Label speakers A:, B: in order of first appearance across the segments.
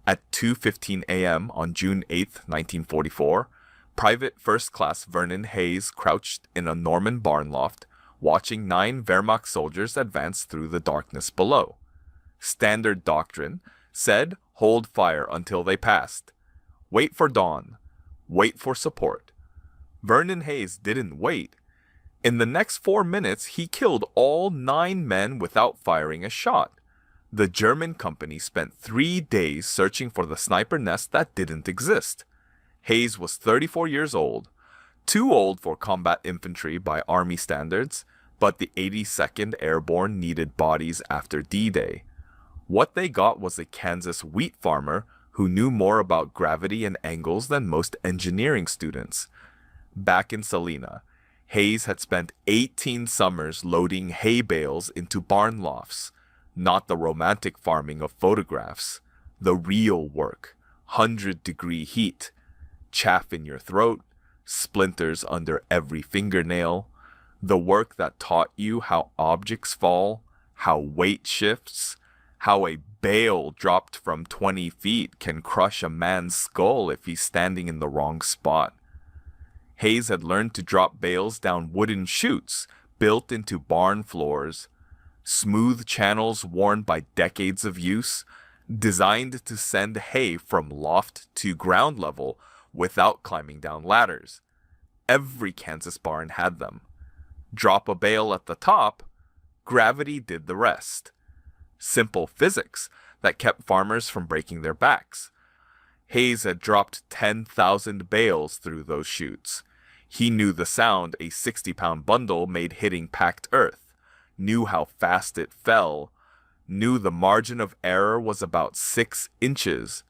A: At 2:15 a.m. on June 8, 1944, Private First Class Vernon Hayes crouched in a Norman barn loft, watching 9 Wehrmacht soldiers advance through the darkness below. Standard doctrine said hold fire until they passed. Wait for dawn. Wait for support. Vernon Hayes didn't wait. In the next 4 minutes, he killed all 9 men without firing a shot. The German company spent 3 days searching for the sniper nest that didn't exist. Hayes was 34 years old, too old for combat infantry by Army standards, but the 82nd Airborne needed bodies after D-Day. What they got was a Kansas wheat farmer who knew more about gravity and angles than most engineering students. Back in Salina, Hayes had spent 18 summers loading hay bales into barn lofts, not the romantic farming of photographs, the real work, 100-degree heat, chaff in your throat, splinters under every fingernail, the work that taught you how objects fall, how weight shifts, how a bale dropped from 20 feet can crush a man's skull if he's standing in the wrong spot. Hayes had learned to drop bales down wooden chutes built into barn floors, smooth channels worn by decades of use, designed to send hay from loft to ground level without climbing down ladders. Every Kansas barn had them. Drop a bale at the top, gravity did the rest. Simple physics that kept farmers from breaking their backs. Hayes had dropped 10,000 bales through those chutes. He knew the sound a 60-pound bundle made hitting packed earth, knew how fast it fell, knew the margin of error was about 6 inches.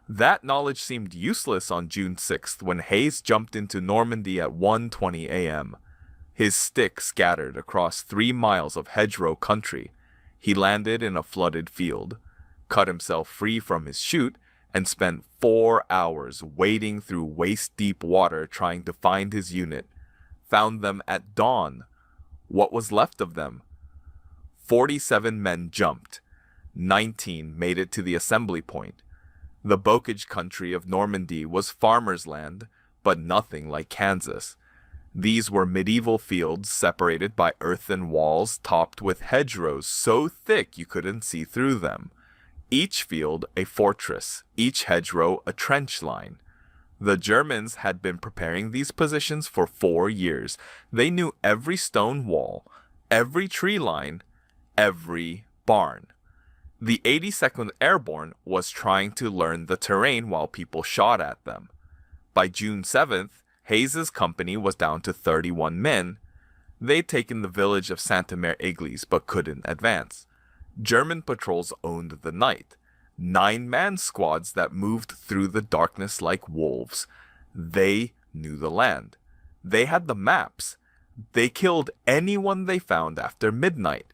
A: That knowledge seemed useless on June 6th when Hayes jumped into Normandy at 1:20 a.m. His stick scattered across 3 miles of hedgerow country. He landed in a flooded field, cut himself free from his chute, and spent 4 hours wading through waist-deep water trying to find his unit. Found them at dawn. What was left of them? 47 men jumped. 19 made it to the assembly point. The bocage country of Normandy was farmers' land, but nothing like Kansas. These were medieval fields separated by earthen walls topped with hedgerows so thick you couldn't see through them. Each field a fortress, each hedgerow a trench line. The Germans had been preparing these positions for 4 years. They knew every stone wall, every tree line, every barn. The 82nd Airborne was trying to learn the terrain while people shot at them. By June 7th, Hayes's company was down to 31 men. They'd taken the village of Santa Mare Igles but couldn't advance. German patrols owned the night. 9-man squads that moved through the darkness like wolves. They knew the land. They had the maps. They killed anyone they found after midnight.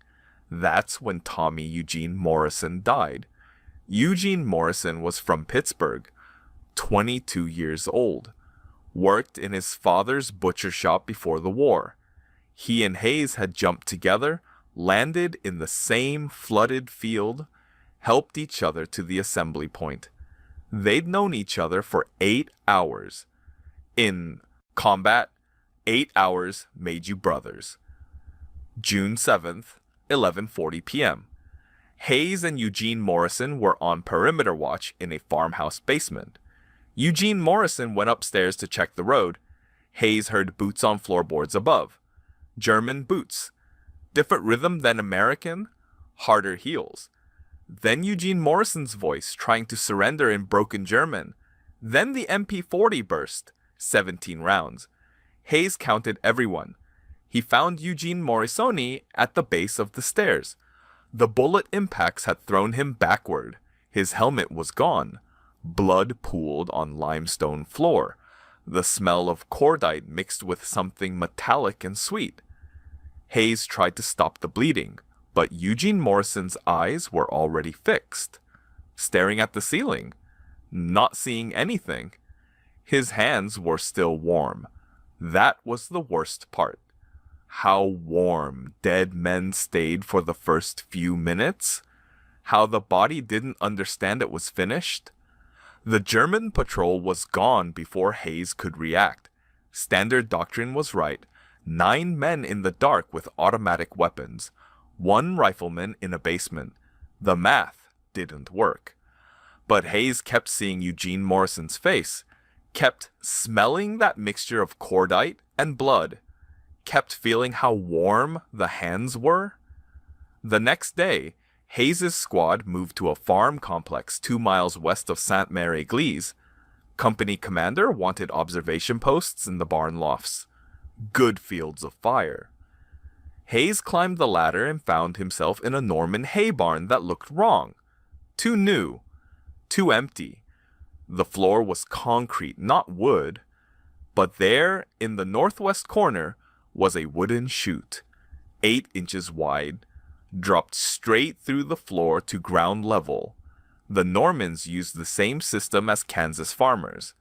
A: That's when Tommy Eugene Morrison died. Eugene Morrison was from Pittsburgh, 22 years old. Worked in his father's butcher shop before the war. He and Hayes had jumped together, landed in the same flooded field, helped each other to the assembly point. They'd known each other for 8 hours. In combat, 8 hours made you brothers. June 7th, 11:40 p.m. Hayes and Eugene Morrison were on perimeter watch in a farmhouse basement. Eugene Morrison went upstairs to check the road. Hayes heard boots on floorboards above. German boots. Different rhythm than American, harder heels. Then Eugene Morrison's voice trying to surrender in broken German. Then the MP40 burst, 17 rounds. Hayes counted everyone. He found Eugene Morrison at the base of the stairs. The bullet impacts had thrown him backward. His helmet was gone. Blood pooled on limestone floor. The smell of cordite mixed with something metallic and sweet. Hayes tried to stop the bleeding, but Eugene Morrison's eyes were already fixed, staring at the ceiling, not seeing anything. His hands were still warm. That was the worst part. How warm dead men stayed for the first few minutes. How the body didn't understand it was finished. The German patrol was gone before Hayes could react. Standard doctrine was right. 9 men in the dark with automatic weapons. 1 rifleman in a basement. The math didn't work. But Hayes kept seeing Eugene Morrison's face, kept smelling that mixture of cordite and blood, kept feeling how warm the hands were. The next day, Hayes' squad moved to a farm complex 2 miles west of Sainte-Mère-Église. Company commander wanted observation posts in the barn lofts. Good fields of fire. Hayes climbed the ladder and found himself in a Norman hay barn that looked wrong. Too new. Too empty. The floor was concrete, not wood. But there, in the northwest corner, was a wooden chute, 8 inches wide, dropped straight through the floor to ground level. The Normans used the same system as Kansas farmers.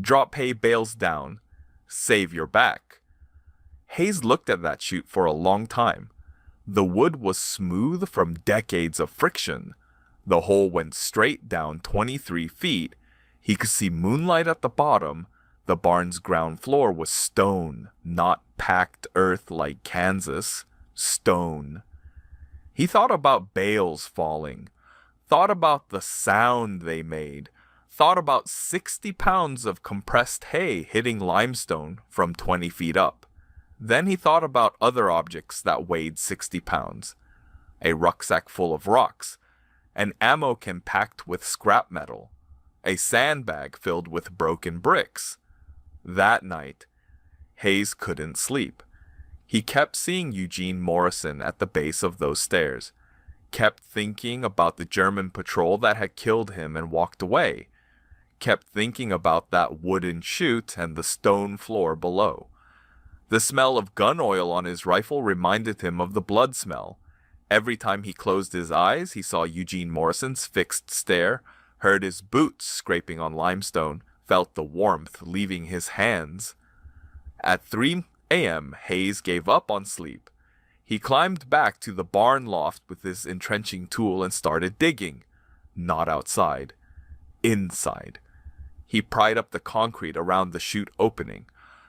A: Drop hay bales down. Save your back. Hayes looked at that chute for a long time. The wood was smooth from decades of friction. The hole went straight down 23 feet. He could see moonlight at the bottom. The barn's ground floor was stone, not packed earth like Kansas. Stone. He thought about bales falling, thought about the sound they made, thought about 60 pounds of compressed hay hitting limestone from 20 feet up. Then he thought about other objects that weighed 60 pounds. A rucksack full of rocks, an ammo can packed with scrap metal, a sandbag filled with broken bricks. That night, Hayes couldn't sleep. He kept seeing Eugene Morrison at the base of those stairs, kept thinking about the German patrol that had killed him and walked away, kept thinking about that wooden chute and the stone floor below. The smell of gun oil on his rifle reminded him of the blood smell. Every time he closed his eyes, he saw Eugene Morrison's fixed stare, heard his boots scraping on limestone, felt the warmth leaving his hands. At 3 a.m., Hayes gave up on sleep. He climbed back to the barn loft with his entrenching tool and started digging. Not outside. Inside. He pried up the concrete around the chute opening.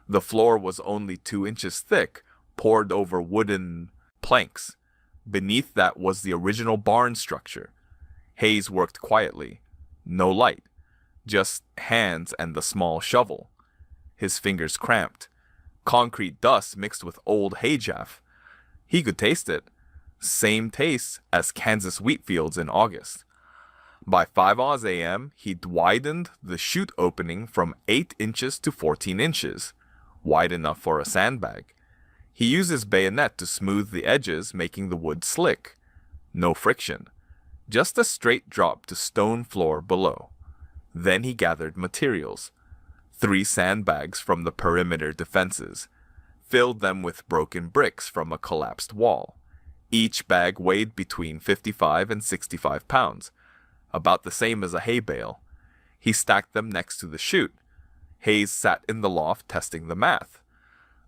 A: The floor was only 2 inches thick, poured over wooden planks. Beneath that was the original barn structure. Hayes worked quietly. No light. Just hands and the small shovel. His fingers cramped. Concrete dust mixed with old hay chaff. He could taste it. Same taste as Kansas wheat fields in August. By 5 a.m., he'd widened the chute opening from 8 inches to 14 inches, wide enough for a sandbag. He used his bayonet to smooth the edges, making the wood slick. No friction. Just a straight drop to stone floor below. Then he gathered materials. 3 sandbags from the perimeter defenses, filled them with broken bricks from a collapsed wall. Each bag weighed between 55 and 65 pounds, about the same as a hay bale. He stacked them next to the chute. Hayes sat in the loft testing the math.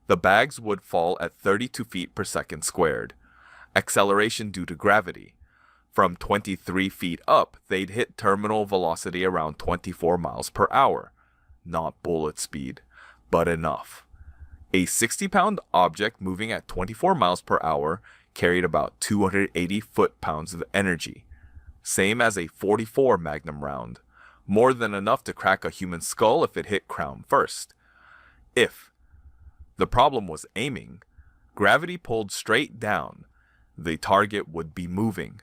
A: The bags would fall at 32 feet per second squared. Acceleration due to gravity. From 23 feet up, they'd hit terminal velocity around 24 miles per hour. Not bullet speed, but enough. A 60-pound object moving at 24 miles per hour carried about 280 foot-pounds of energy. Same as a .44 Magnum round. More than enough to crack a human skull if it hit crown first. If. The problem was aiming. Gravity pulled straight down. The target would be moving.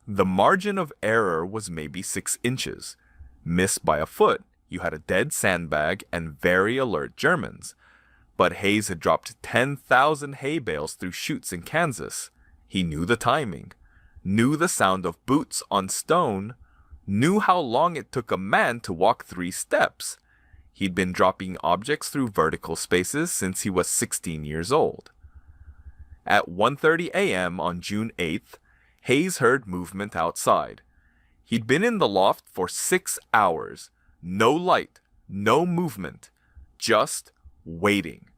A: The margin of error was maybe 6 inches. Miss by a foot. You had a dead sandbag and very alert Germans. But Hayes had dropped 10,000 hay bales through chutes in Kansas. He knew the timing, knew the sound of boots on stone, knew how long it took a man to walk 3 steps. He'd been dropping objects through vertical spaces since he was 16 years old. At 1:30 a.m. on June 8th, Hayes heard movement outside. He'd been in the loft for 6 hours. No light, no movement, just waiting.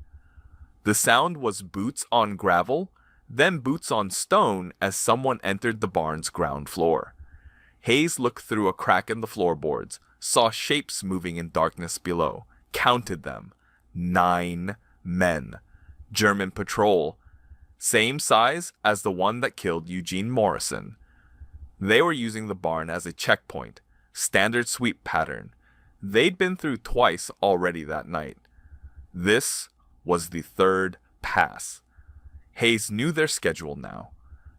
A: The sound was boots on gravel, then boots on stone as someone entered the barn's ground floor. Hayes looked through a crack in the floorboards, saw shapes moving in darkness below, counted them. 9 men. German patrol, same size as the one that killed Eugene Morrison. They were using the barn as a checkpoint, standard sweep pattern. They'd been through twice already that night. This was the third pass. Hayes knew their schedule now,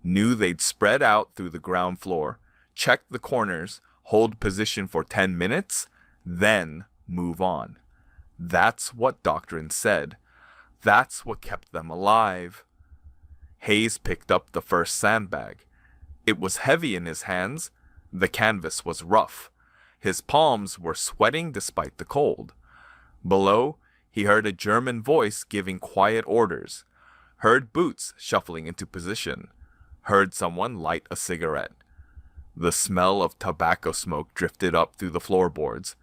A: knew they'd spread out through the ground floor, check the corners, hold position for 10 minutes, then move on. That's what doctrine said. That's what kept them alive. Hayes picked up the first sandbag. It was heavy in his hands. The canvas was rough. His palms were sweating despite the cold. Below, he heard a German voice giving quiet orders, heard boots shuffling into position, heard someone light a cigarette. The smell of tobacco smoke drifted up through the floorboards.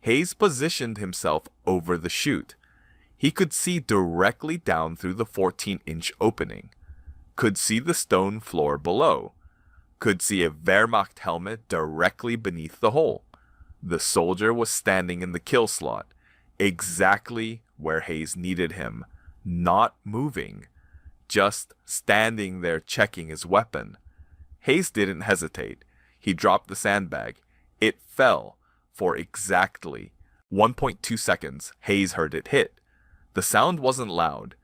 A: Hayes positioned himself over the chute. He could see directly down through the 14-inch opening, could see the stone floor below, could see a Wehrmacht helmet directly beneath the hole. The soldier was standing in the kill slot, exactly where Hayes needed him, not moving, just standing there checking his weapon. Hayes didn't hesitate. He dropped the sandbag. It fell for exactly 1.2 seconds. Hayes heard it hit. The sound wasn't loud,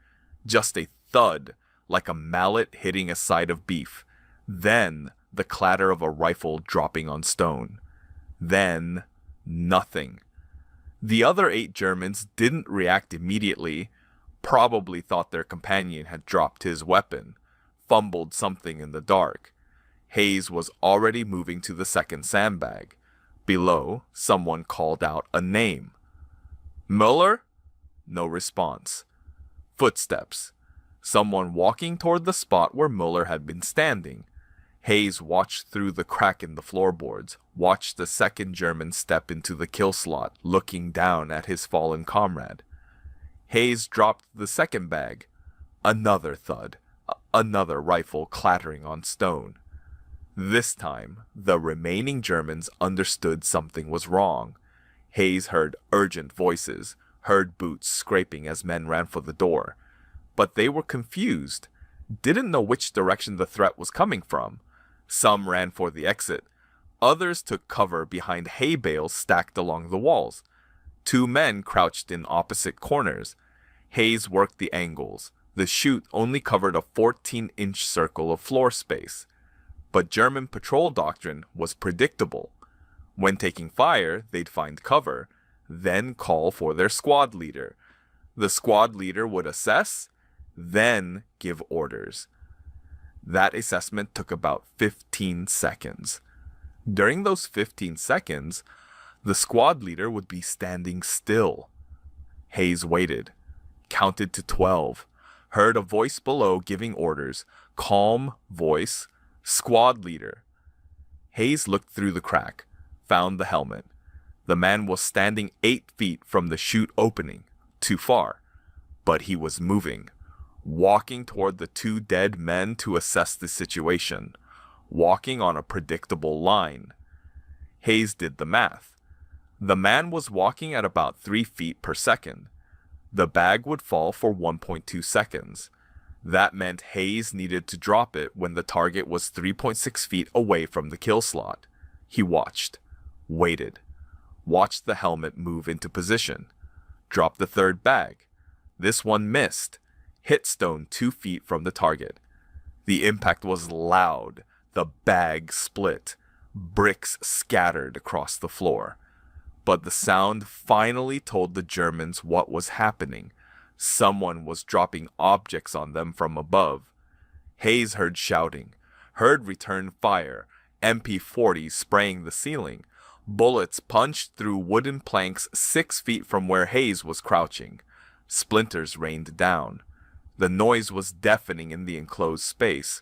A: just a thud like a mallet hitting a side of beef. Then the clatter of a rifle dropping on stone. Then nothing. The other 8 Germans didn't react immediately, probably thought their companion had dropped his weapon, fumbled something in the dark. Hayes was already moving to the second sandbag. Below, someone called out a name. Müller? No response. Footsteps. Someone walking toward the spot where Müller had been standing. Hayes watched through the crack in the floorboards, watched the second German step into the kill slot, looking down at his fallen comrade. Hayes dropped the second bag. Another thud. Another rifle clattering on stone. This time, the remaining Germans understood something was wrong. Hayes heard urgent voices, heard boots scraping as men ran for the door. But they were confused, didn't know which direction the threat was coming from. Some ran for the exit. Others took cover behind hay bales stacked along the walls. 2 men crouched in opposite corners. Hayes worked the angles. The chute only covered a 14-inch circle of floor space. But German patrol doctrine was predictable. When taking fire, they'd find cover, then call for their squad leader. The squad leader would assess, then give orders. That assessment took about 15 seconds. During those 15 seconds, the squad leader would be standing still. Hayes waited, counted to 12, heard a voice below giving orders, calm voice, squad leader. Hayes looked through the crack, found the helmet. The man was standing 8 feet from the chute opening, too far, but he was moving, walking toward the 2 dead men to assess the situation, walking on a predictable line. Hayes did the math. The man was walking at about 3 feet per second. The bag would fall for 1.2 seconds. That meant Hayes needed to drop it when the target was 3.6 feet away from the kill slot. He watched, waited, watched the helmet move into position, dropped the third bag. This one missed, hit stone 2 feet from the target. The impact was loud. The bag split. Bricks scattered across the floor. But the sound finally told the Germans what was happening. Someone was dropping objects on them from above. Hayes heard shouting, heard return fire, MP-40s spraying the ceiling. Bullets punched through wooden planks 6 feet from where Hayes was crouching. Splinters rained down. The noise was deafening in the enclosed space.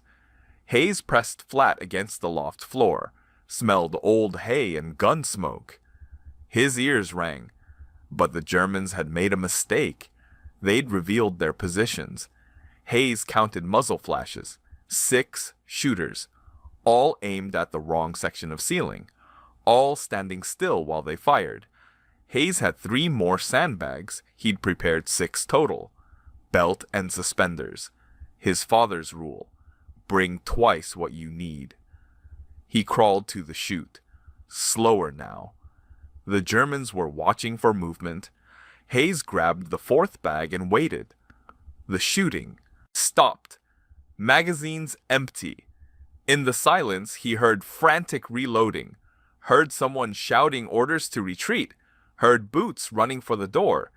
A: Hayes pressed flat against the loft floor, smelled old hay and gun smoke. His ears rang, but the Germans had made a mistake. They'd revealed their positions. Hayes counted muzzle flashes. 6 shooters, all aimed at the wrong section of ceiling, all standing still while they fired. Hayes had 3 more sandbags. He'd prepared 6 total. Belt and suspenders. His father's rule. Bring twice what you need. He crawled to the chute. Slower now. The Germans were watching for movement. Hayes grabbed the 4th bag and waited. The shooting stopped. Magazines empty. In the silence, he heard frantic reloading, heard someone shouting orders to retreat, heard boots running for the door.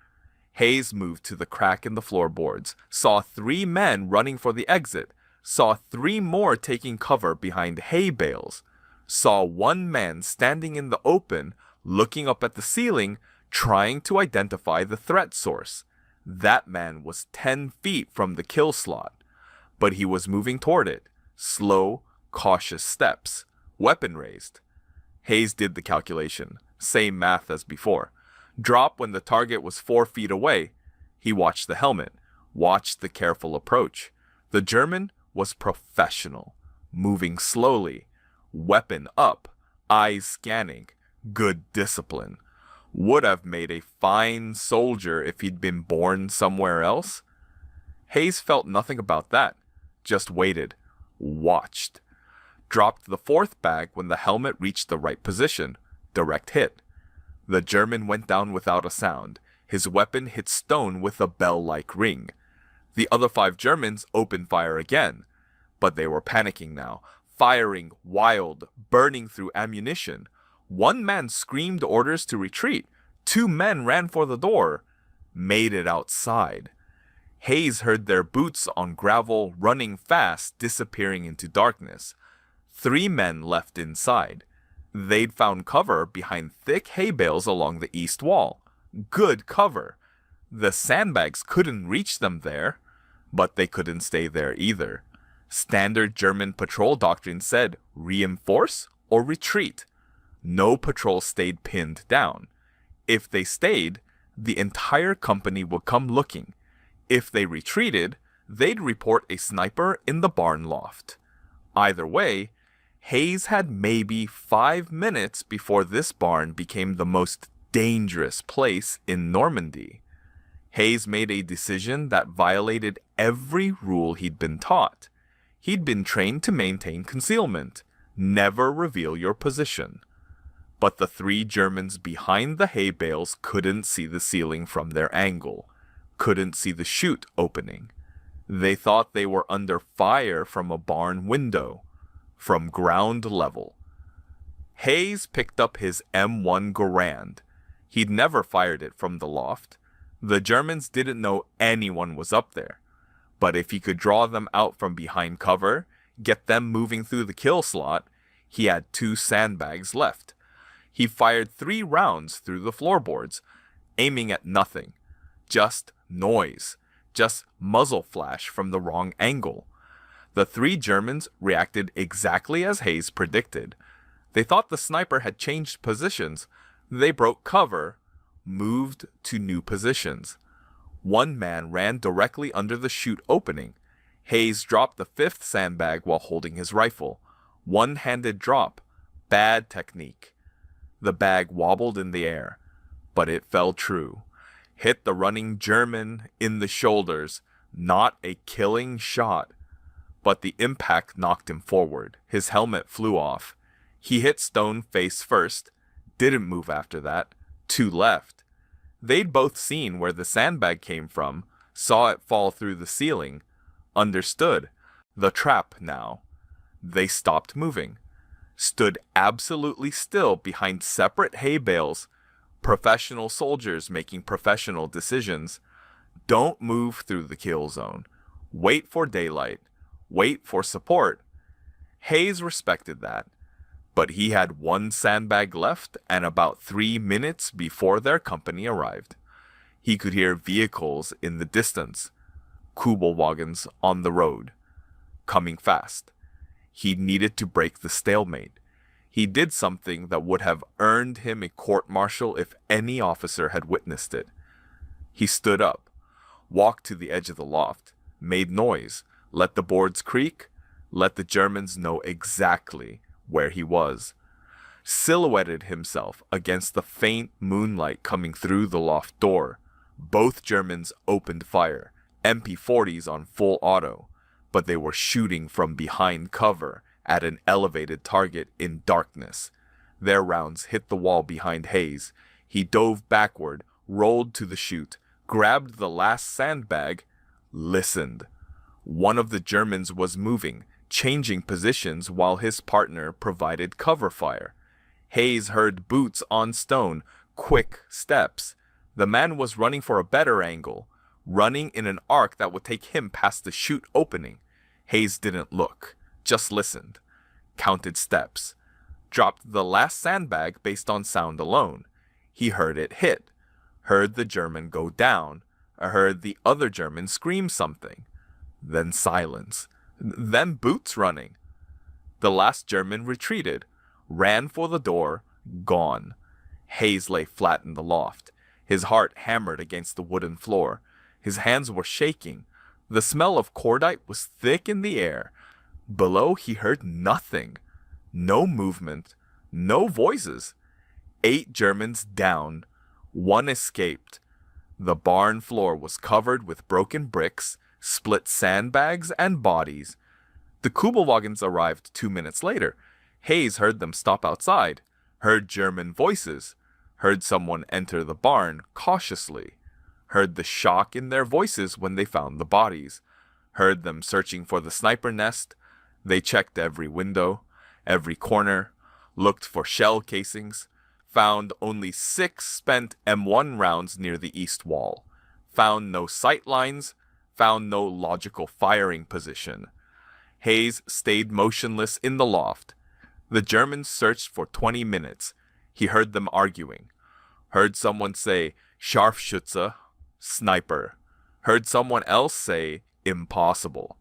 A: Hayes moved to the crack in the floorboards, saw 3 men running for the exit, saw 3 more taking cover behind hay bales, saw 1 man standing in the open, looking up at the ceiling, trying to identify the threat source. That man was 10 feet from the kill slot, but he was moving toward it, slow, cautious steps, weapon raised. Hayes did the calculation, same math as before. Drop when the target was 4 feet away. He watched the helmet, watched the careful approach. The German was professional, moving slowly, weapon up, eyes scanning, good discipline. Would have made a fine soldier if he'd been born somewhere else. Hayes felt nothing about that, just waited, watched. Dropped the 4th bag when the helmet reached the right position, direct hit. The German went down without a sound. His weapon hit stone with a bell-like ring. The other 5 Germans opened fire again, but they were panicking now, firing wild, burning through ammunition. 1 man screamed orders to retreat. 2 men ran for the door, made it outside. Hayes heard their boots on gravel running fast, disappearing into darkness. 3 men left inside. They'd found cover behind thick hay bales along the east wall. Good cover. The sandbags couldn't reach them there, but they couldn't stay there either. Standard German patrol doctrine said reinforce or retreat. No patrol stayed pinned down. If they stayed, the entire company would come looking. If they retreated, they'd report a sniper in the barn loft. Either way, Hayes had maybe 5 minutes before this barn became the most dangerous place in Normandy. Hayes made a decision that violated every rule he'd been taught. He'd been trained to maintain concealment, never reveal your position. But the 3 Germans behind the hay bales couldn't see the ceiling from their angle, couldn't see the chute opening. They thought they were under fire from a barn window, from ground level. Hayes picked up his M1 Garand. He'd never fired it from the loft. The Germans didn't know anyone was up there. But if he could draw them out from behind cover, get them moving through the kill slot, he had 2 sandbags left. He fired 3 rounds through the floorboards, aiming at nothing. Just noise. Just muzzle flash from the wrong angle. The 3 Germans reacted exactly as Hayes predicted. They thought the sniper had changed positions. They broke cover, moved to new positions. 1 man ran directly under the chute opening. Hayes dropped the 5th sandbag while holding his rifle. One-handed drop. Bad technique. The bag wobbled in the air, but it fell true. Hit the running German in the shoulders. Not a killing shot, but the impact knocked him forward. His helmet flew off. He hit stone face first, didn't move after that. 2 left. They'd both seen where the sandbag came from, saw it fall through the ceiling, understood. The trap now. They stopped moving. Stood absolutely still behind separate hay bales. Professional soldiers making professional decisions. Don't move through the kill zone. Wait for daylight. Wait for support. Hayes respected that. But he had 1 sandbag left and about 3 minutes before their company arrived. He could hear vehicles in the distance. Kubelwagens on the road. Coming fast. He needed to break the stalemate. He did something that would have earned him a court-martial if any officer had witnessed it. He stood up, walked to the edge of the loft, made noise, let the boards creak, let the Germans know exactly where he was. Silhouetted himself against the faint moonlight coming through the loft door. Both Germans opened fire, MP40s on full auto, but they were shooting from behind cover at an elevated target in darkness. Their rounds hit the wall behind Hayes. He dove backward, rolled to the chute, grabbed the last sandbag, listened. One of the Germans was moving, changing positions while his partner provided cover fire. Hayes heard boots on stone, quick steps. The man was running for a better angle, running in an arc that would take him past the chute opening. Hayes didn't look, just listened, counted steps, dropped the last sandbag based on sound alone. He heard it hit, heard the German go down, heard the other German scream something. Then silence, then boots running. The last German retreated, ran for the door, gone. Hayes lay flat in the loft. His heart hammered against the wooden floor. His hands were shaking. The smell of cordite was thick in the air. Below he heard nothing. No movement. No voices. 8 Germans down. 1 escaped. The barn floor was covered with broken bricks, split sandbags, and bodies. The Kubelwagens arrived 2 minutes later. Hayes heard them stop outside, heard German voices, heard someone enter the barn cautiously, heard the shock in their voices when they found the bodies, heard them searching for the sniper nest. They checked every window, every corner, looked for shell casings, found only 6 spent M1 rounds near the east wall, found no sight lines, found no logical firing position. Hayes stayed motionless in the loft. The Germans searched for 20 minutes. He heard them arguing. Heard someone say, Scharfschütze, sniper. Heard someone else say, impossible.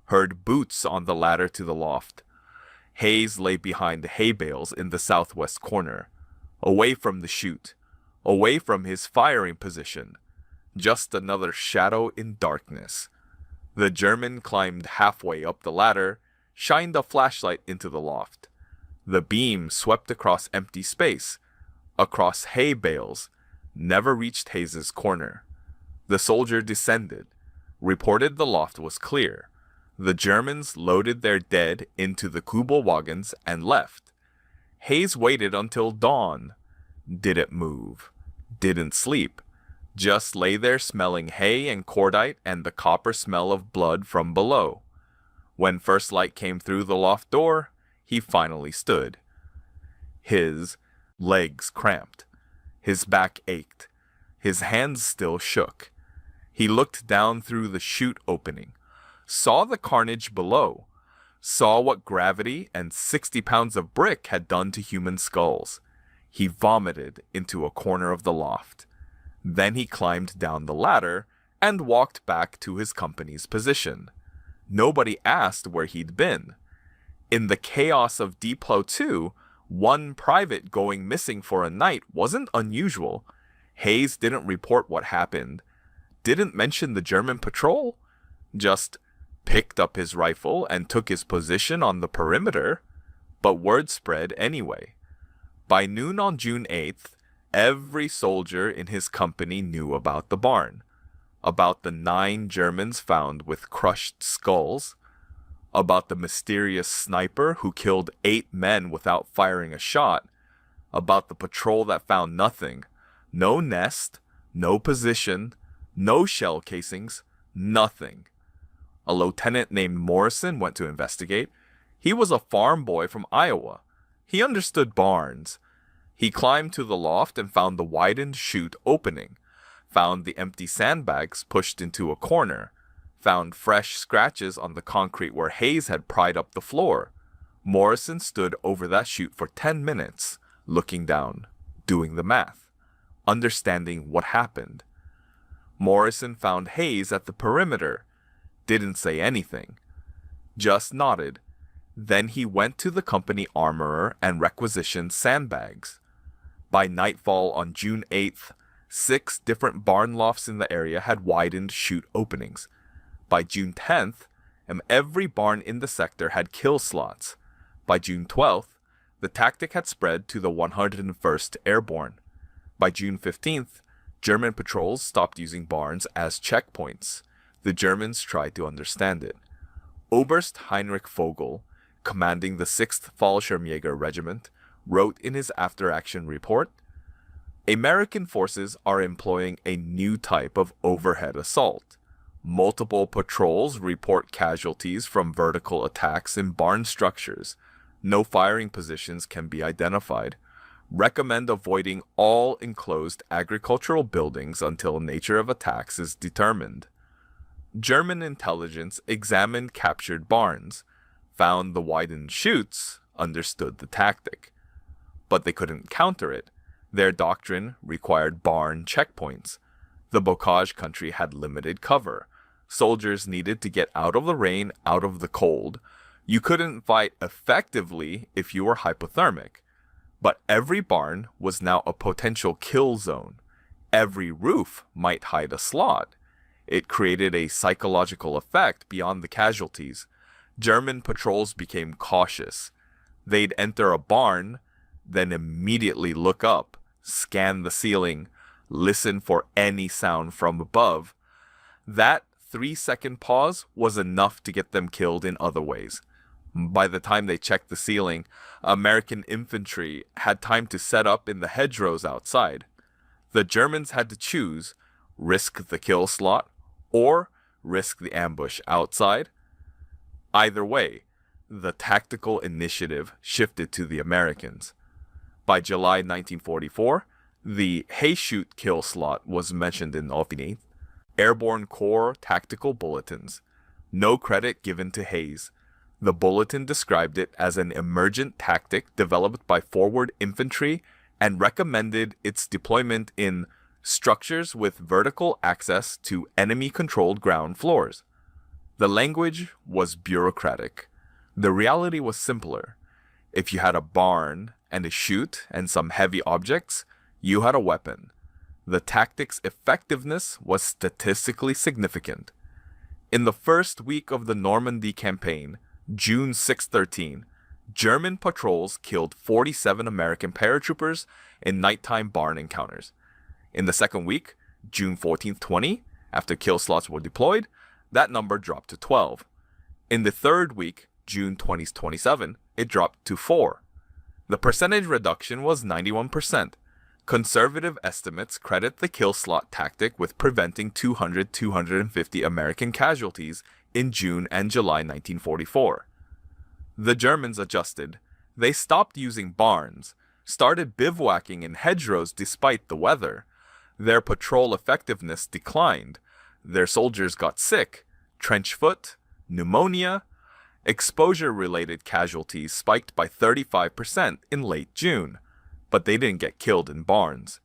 A: Heard boots on the ladder to the loft. Hayes lay behind the hay bales in the southwest corner, away from the chute, away from his firing position. Just another shadow in darkness. The German climbed halfway up the ladder, shined a flashlight into the loft. The beam swept across empty space, across hay bales, never reached Hayes's corner. The soldier descended, reported the loft was clear. The Germans loaded their dead into the Kubelwagens and left. Hayes waited until dawn. Didn't move. Didn't sleep. Just lay there smelling hay and cordite and the copper smell of blood from below. When first light came through the loft door, he finally stood. His legs cramped. His back ached. His hands still shook. He looked down through the chute opening, saw the carnage below, saw what gravity and 60 pounds of brick had done to human skulls. He vomited into a corner of the loft. Then he climbed down the ladder and walked back to his company's position. Nobody asked where he'd been. In the chaos of Depot 2, one private going missing for a night wasn't unusual. Hayes didn't report what happened, didn't mention the German patrol, just picked up his rifle and took his position on the perimeter. But word spread anyway. By noon on June 8th, every soldier in his company knew about the barn, about the 9 Germans found with crushed skulls, about the mysterious sniper who killed 8 men without firing a shot, about the patrol that found nothing, no nest, no position, no shell casings, nothing. A lieutenant named Morrison went to investigate. He was a farm boy from Iowa. He understood barns. He climbed to the loft and found the widened chute opening, found the empty sandbags pushed into a corner, found fresh scratches on the concrete where Hayes had pried up the floor. Morrison stood over that chute for 10 minutes, looking down, doing the math, understanding what happened. Morrison found Hayes at the perimeter, didn't say anything, just nodded. Then he went to the company armorer and requisitioned sandbags. By nightfall on June 8th, 6 different barn lofts in the area had widened chute openings. By June 10th, and every barn in the sector had kill slots. By June 12th, the tactic had spread to the 101st Airborne. By June 15th, German patrols stopped using barns as checkpoints. The Germans tried to understand it. Oberst Heinrich Vogel, commanding the 6th Fallschirmjäger Regiment, wrote in his after-action report, "American forces are employing a new type of overhead assault. Multiple patrols report casualties from vertical attacks in barn structures. No firing positions can be identified. Recommend avoiding all enclosed agricultural buildings until nature of attacks is determined." German intelligence examined captured barns, found the widened chutes, understood the tactic. But they couldn't counter it. Their doctrine required barn checkpoints. The bocage country had limited cover. Soldiers needed to get out of the rain, out of the cold. You couldn't fight effectively if you were hypothermic. But every barn was now a potential kill zone. Every roof might hide a slot. It created a psychological effect beyond the casualties. German patrols became cautious. They'd enter a barn, then immediately look up, scan the ceiling, listen for any sound from above. That 3-second pause was enough to get them killed in other ways. By the time they checked the ceiling, American infantry had time to set up in the hedgerows outside. The Germans had to choose, risk the kill slot or risk the ambush outside. Either way, the tactical initiative shifted to the Americans. By July 1944, the Chute kill slot was mentioned in Aufnäht. Airborne Corps tactical bulletins. No credit given to Hayes. The bulletin described it as an emergent tactic developed by forward infantry and recommended its deployment in structures with vertical access to enemy-controlled ground floors. The language was bureaucratic. The reality was simpler. If you had a barn and a chute and some heavy objects, you had a weapon. The tactic's effectiveness was statistically significant. In the first week of the Normandy campaign, June 6-13, German patrols killed 47 American paratroopers in nighttime barn encounters. In the second week, June 14-20, after kill slots were deployed, that number dropped to 12. In the third week, June 20-27, it dropped to 4. The percentage reduction was 91%. Conservative estimates credit the kill slot tactic with preventing 200-250 American casualties in June and July 1944. The Germans adjusted. They stopped using barns, started bivouacking in hedgerows despite the weather. Their patrol effectiveness declined. Their soldiers got sick, trench foot, pneumonia. Exposure-related casualties spiked by 35% in late June, but they didn't get killed in barns.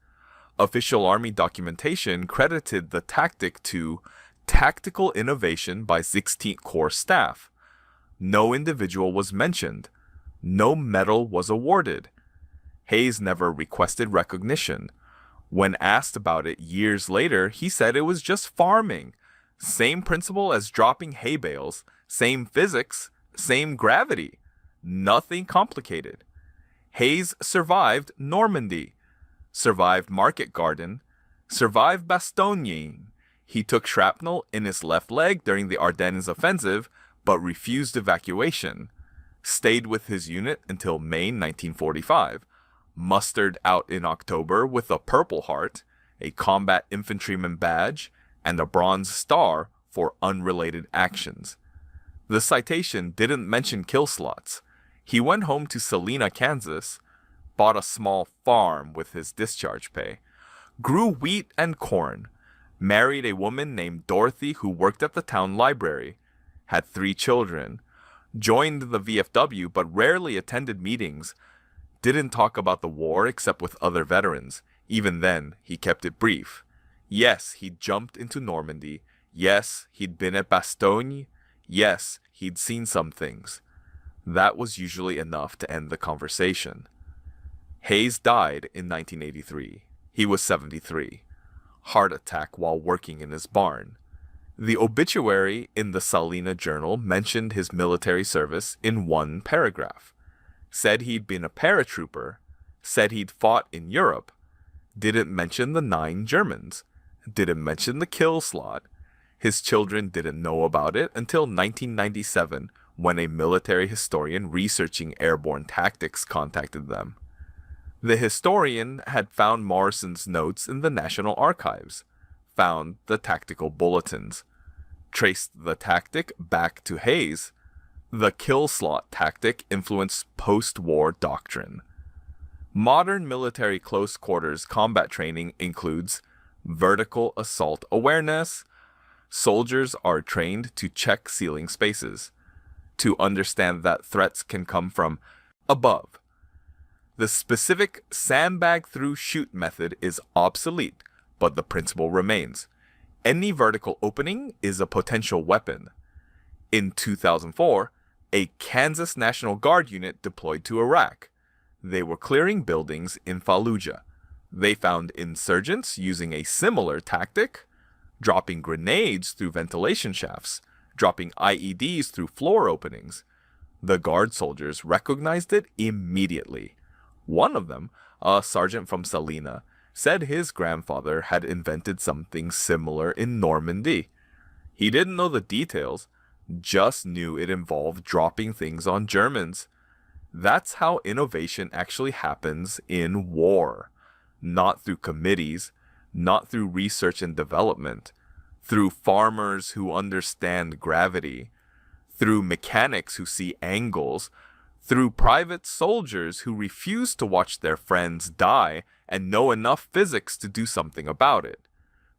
A: Official Army documentation credited the tactic to tactical innovation by 16th Corps staff. No individual was mentioned. No medal was awarded. Hayes never requested recognition. When asked about it years later, he said it was just farming. Same principle as dropping hay bales, same physics, same gravity. Nothing complicated. Hayes survived Normandy, survived Market Garden, survived Bastogne. He took shrapnel in his left leg during the Ardennes offensive, but refused evacuation. Stayed with his unit until May 1945. Mustered out in October with a Purple Heart, a combat infantryman badge, and a Bronze Star for unrelated actions. The citation didn't mention kill slots. He went home to Salina, Kansas, bought a small farm with his discharge pay, grew wheat and corn, married a woman named Dorothy who worked at the town library, had 3 children, joined the VFW but rarely attended meetings, didn't talk about the war except with other veterans. Even then, he kept it brief. Yes, he'd jumped into Normandy. Yes, he'd been at Bastogne. Yes, he'd seen some things. That was usually enough to end the conversation. Hayes died in 1983. He was 73. Heart attack while working in his barn. The obituary in the Salina Journal mentioned his military service in one paragraph. Said he'd been a paratrooper, said he'd fought in Europe, didn't mention the 9 Germans, didn't mention the kill slot. His children didn't know about it until 1997 when a military historian researching airborne tactics contacted them. The historian had found Morrison's notes in the National Archives, found the tactical bulletins, traced the tactic back to Hayes. The kill slot tactic influenced post-war doctrine. Modern military close quarters combat training includes vertical assault awareness. Soldiers are trained to check ceiling spaces, to understand that threats can come from above. The specific sandbag through chute method is obsolete, but the principle remains. Any vertical opening is a potential weapon. In 2004, a Kansas National Guard unit deployed to Iraq. They were clearing buildings in Fallujah. They found insurgents using a similar tactic, dropping grenades through ventilation shafts, dropping IEDs through floor openings. The Guard soldiers recognized it immediately. One of them, a sergeant from Salina, said his grandfather had invented something similar in Normandy. He didn't know the details, just knew it involved dropping things on Germans. That's how innovation actually happens in war. Not through committees, not through research and development, through farmers who understand gravity, through mechanics who see angles, through private soldiers who refuse to watch their friends die and know enough physics to do something about it,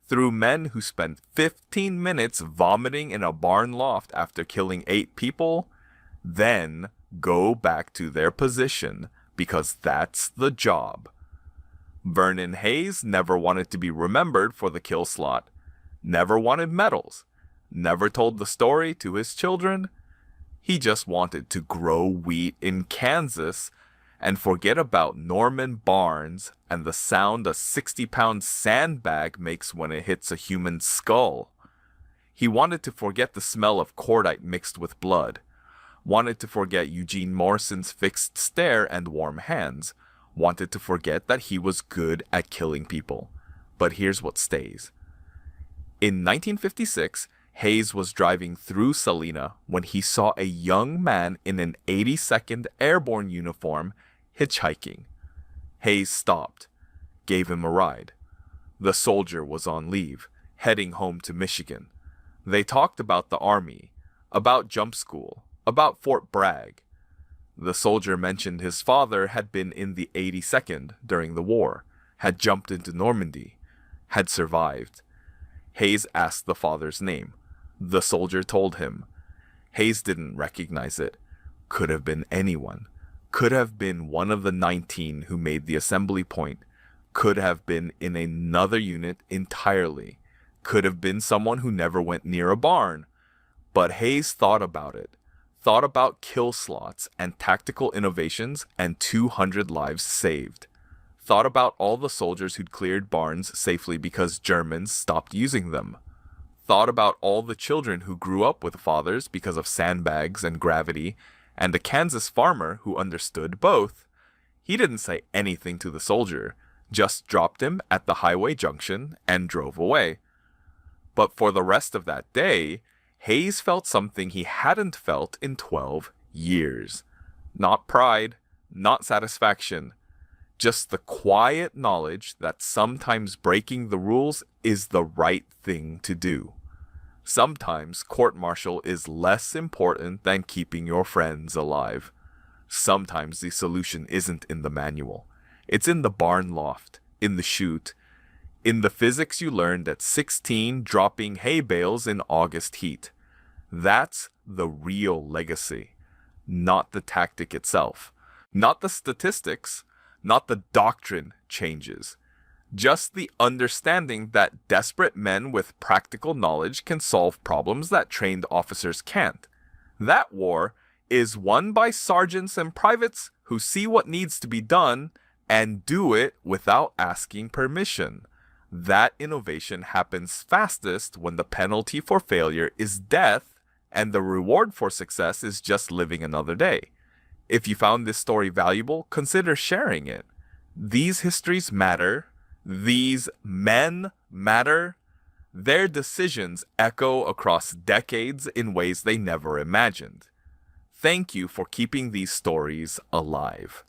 A: through men who spend 15 minutes vomiting in a barn loft after killing 8 people, then go back to their position because that's the job. Vernon Hayes never wanted to be remembered for the kill slot, never wanted medals, never told the story to his children. He just wanted to grow wheat in Kansas and forget about Norman barns and the sound a 60-pound sandbag makes when it hits a human skull. He wanted to forget the smell of cordite mixed with blood, wanted to forget Eugene Morrison's fixed stare and warm hands, wanted to forget that he was good at killing people. But here's what stays. In 1956, Hayes was driving through Salina when he saw a young man in an 82nd Airborne uniform hitchhiking. Hayes stopped, gave him a ride. The soldier was on leave, heading home to Michigan. They talked about the Army, about jump school, about Fort Bragg. The soldier mentioned his father had been in the 82nd during the war, had jumped into Normandy, had survived. Hayes asked the father's name. The soldier told him. Hayes didn't recognize it. Could have been anyone. Could have been one of the 19 who made the assembly point. Could have been in another unit entirely. Could have been someone who never went near a barn. But Hayes thought about it. Thought about kill slots and tactical innovations and 200 lives saved. Thought about all the soldiers who'd cleared barns safely because Germans stopped using them. Thought about all the children who grew up with fathers because of sandbags and gravity, and a Kansas farmer who understood both. He didn't say anything to the soldier, just dropped him at the highway junction and drove away. But for the rest of that day, Hayes felt something he hadn't felt in 12 years. Not pride, not satisfaction, just the quiet knowledge that sometimes breaking the rules is the right thing to do. Sometimes court-martial is less important than keeping your friends alive. Sometimes the solution isn't in the manual. It's in the barn loft, in the chute, in the physics you learned at 16 dropping hay bales in August heat. That's the real legacy, not the tactic itself, not the statistics, not the doctrine changes. Just the understanding that desperate men with practical knowledge can solve problems that trained officers can't. That war is won by sergeants and privates who see what needs to be done and do it without asking permission. That innovation happens fastest when the penalty for failure is death and the reward for success is just living another day. If you found this story valuable, consider sharing it. These histories matter. These men matter. Their decisions echo across decades in ways they never imagined. Thank you for keeping these stories alive.